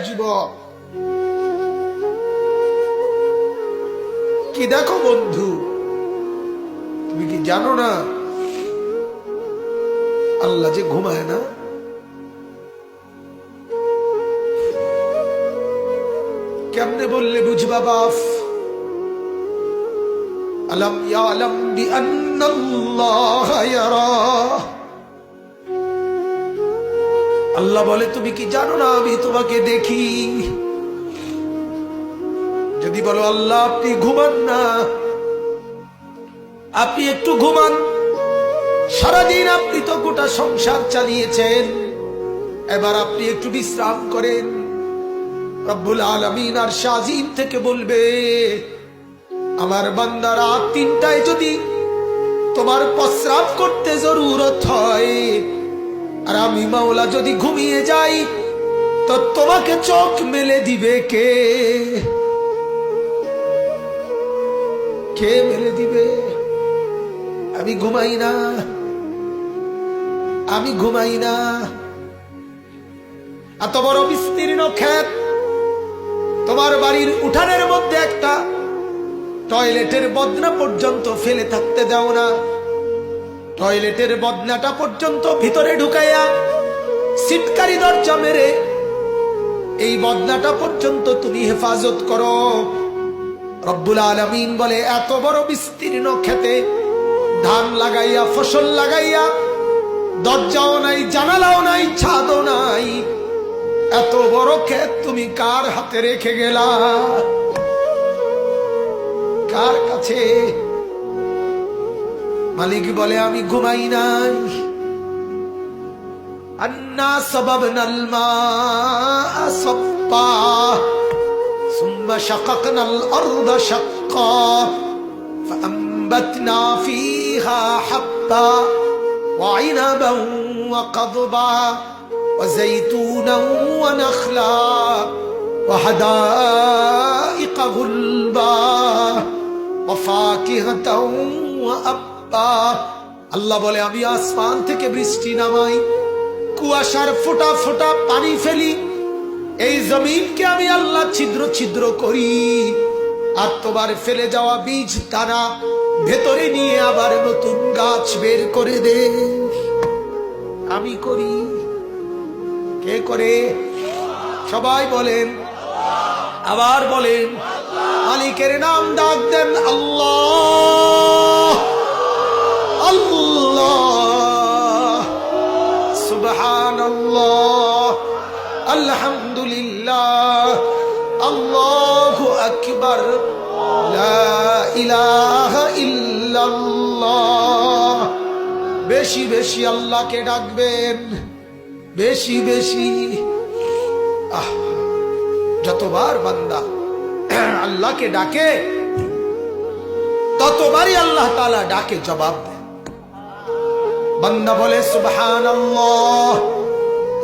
যুবক, কি দেখো বন্ধু, তুমি কি জানো না আল্লাহ যে ঘুমায় না? কেমনে বললে বুঝবা বাপ? আলম ইয়ালাম বিআন্নাল্লাহ ইয়ারা। আল্লাহ বলে তুমি কি জানো না আমি তোমাকে দেখি? যদি বলো আল্লাহ আপনি ঘুমান না, আপনি একটু ঘুমান, সারাদিন আপনি তো গোটা সংসার চালিয়েছেন, এবার আপনি একটু বিশ্রাম করেন। রব্বুল আলামিন আর শাজিম থেকে বলবে আমার বান্দা রাত 3টায় যদি তোমার প্রস্রাব করতে জরুরত হয় আর আমি মাওলা যদি ঘুমিয়ে যাই তো তোমাকে চোখ মেলে দিবে কে? কে মেলে দিবে? আমি ঘুমাই না, আমি ঘুমাই না। এত বড় বিস্তীর্ণ ক্ষেত, তোমার বাড়ির উঠানের মধ্যে একটা টয়লেটের বদনা পর্যন্ত ফেলে থাকতে দাও না। টয়লেটের বদনাটা পর্যন্ত ভিতরে ঢুকাইয়া সিটকারি দরজা মেরে এই বদনাটা পর্যন্ত তুমি হেফাজত করো। রব্বুল আলামিন বলে এত বড় বিস্তীর্ণ ক্ষেতে ধান লাগাইয়া, ফসল লাগাইয়া, দরজাও নাই, জানালাও নাই, ছাদও নাই, এত বড় ক্ষেত তুমি কার হাতে রেখে গেলা? কার কাছে? মালিক বলে আমি ঘুমাই নাই। আন্না সাবাবনাল মাআ সাব্বা সুম্মা শাকাকনাল আরদা শাক্কা ফাআমবাতনা ফীহা হাব্বা ওয়া ইনাবান ওয়া কাদবা ওয়া যাইতুনান ওয়া নাখলা ওয়া হাদাইকা গুলবা ওয়া ফাকিহাতান ওয়া আব্বা। আল্লাহ বলে আমি আসমান থেকে বৃষ্টি নামাই, কুয়াশার ফোঁটা ফোঁটা পানি ফেলি, এই জমিনকে আমি আল্লাহ ছিদ্র ছিদ্র করি, আর তোমার ফেলে যাওয়া বীজ তারা ভেতরে নিয়ে আবার নতুন গাছ বের করে দে। আমি করি। কে করে? সবাই বলেন, আবার বলেন, মালিকের নাম ডাক দেন, আল্লাহ আল্লাহ, সুবহানাল্লাহ, আলহামদুলিল্লাহ, আল্লাহু আকবার, লা ইলাহা ইল্লাল্লাহ। বেশি বেশি আল্লাহকে ডাকবেন, বেশি বেশি। যতবার বান্দা আল্লাহকে ডাকে ততবারই আল্লাহ তাআলা ডাকে জবাব দেয়। বান্দা বলে সুবহানাল্লাহ,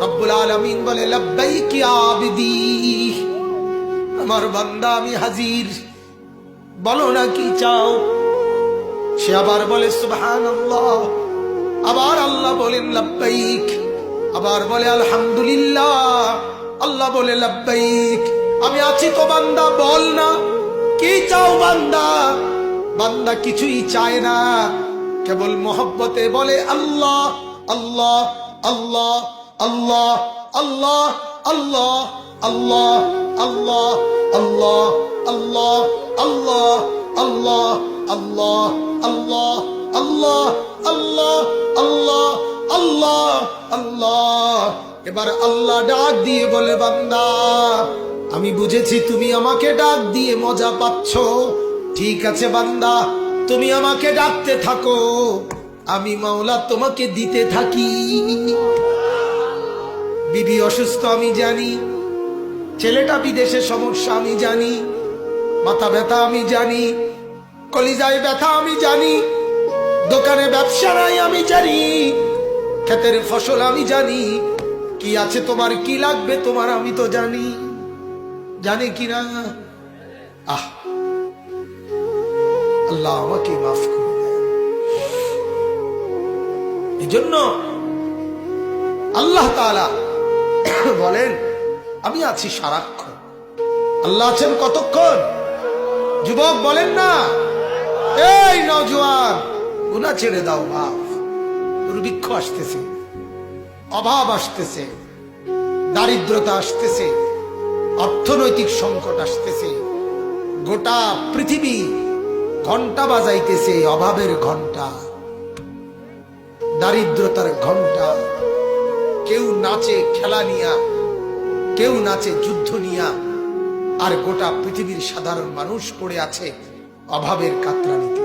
রব্বুল আলামিন বলে লব্বাইক ইয়া আবদি, আমার বান্দা আমি হাজির, বলো না কি চাও। সে আবার বলে সুবহানাল্লাহ, আবার আল্লাহ বলেন লব্বাইক, আবার বলে আলহামদুলিল্লাহ, আল্লাহ বলে লব্বাইক। আমি আছি তো বান্দা, বল না কি চাও বান্দা। বান্দা কিছুই চায় না, কেবল মোহব্বতে বলে আল্লাহ আল্লাহ আল্লাহ আল্লাহ আল্লাহ আল্লাহ আল্লাহ আল্লাহ আল্লাহ আল্লাহ আল্লাহ আল্লাহ আল্লাহ আল্লাহ আল্লাহ আল্লাহ আল্লাহ আল্লাহ আল্লাহ। এবার আল্লাহ ডাক দিয়ে বলে বান্দা আমি বুঝেছি তুমি আমাকে ডাক দিয়ে মজা পাচ্ছ, ঠিক আছে বান্দা তুমি আমাকে ডাকতে থাকো, আমি মাওলা তোমাকে দিতে থাকি। বিবি অসুস্থ আমি জানি, ছেলেটা বিদেশে সমস্যা আমি জানি, মাথা ব্যথা আমি জানি, কলিজায় ব্যথা আমি জানি, দোকানে ব্যবসা নাই আমি জানি, ক্ষেতের ফসল আমি জানি, কি আছে তোমার, কি লাগবে তোমার আমি তো জানি। জানে কিনা? আল্লাহ আমাকে মাফ করে দেন। এই জন্য আল্লাহ তাআলা বলেন আমি আছি সারাক্ষণ। আল্লাহ আছেন কতক্ষণ? যুবক বলেন না, এই নওজোয়ান, গুনাহ ছেড়ে দাও বাপ। দুর্ভিক্ষ আসতেছে, অভাব আসতেছে, দারিদ্রতা আসতেছে, অর্থনৈতিক সংকট আসতেছে, গোটা পৃথিবী ঘন্টা বাজাইতেছে, অভাবের ঘন্টা, দারিদ্রতার ঘন্টা। কেউ নাচে খেলা নিয়া, কেউ নাচে যুদ্ধ নিয়া, আর গোটা পৃথিবীর সাধারণ মানুষ পড়ে আছে অভাবের কাতরানিতে।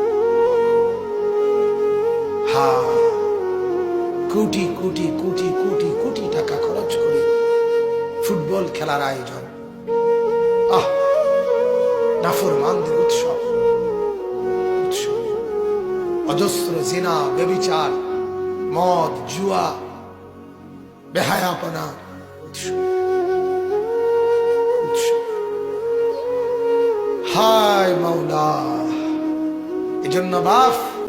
কোটি কোটি কোটি কোটি কোটি টাকা খরচ করে ফুটবল খেলার আয়োজন, নাফরমানদের উৎসব, অজস্র জিনা, ব্যভিচার, মদ, জুয়া, বেহায়াপনা উৎসব। হায় মাওলা, এজন্য বাপ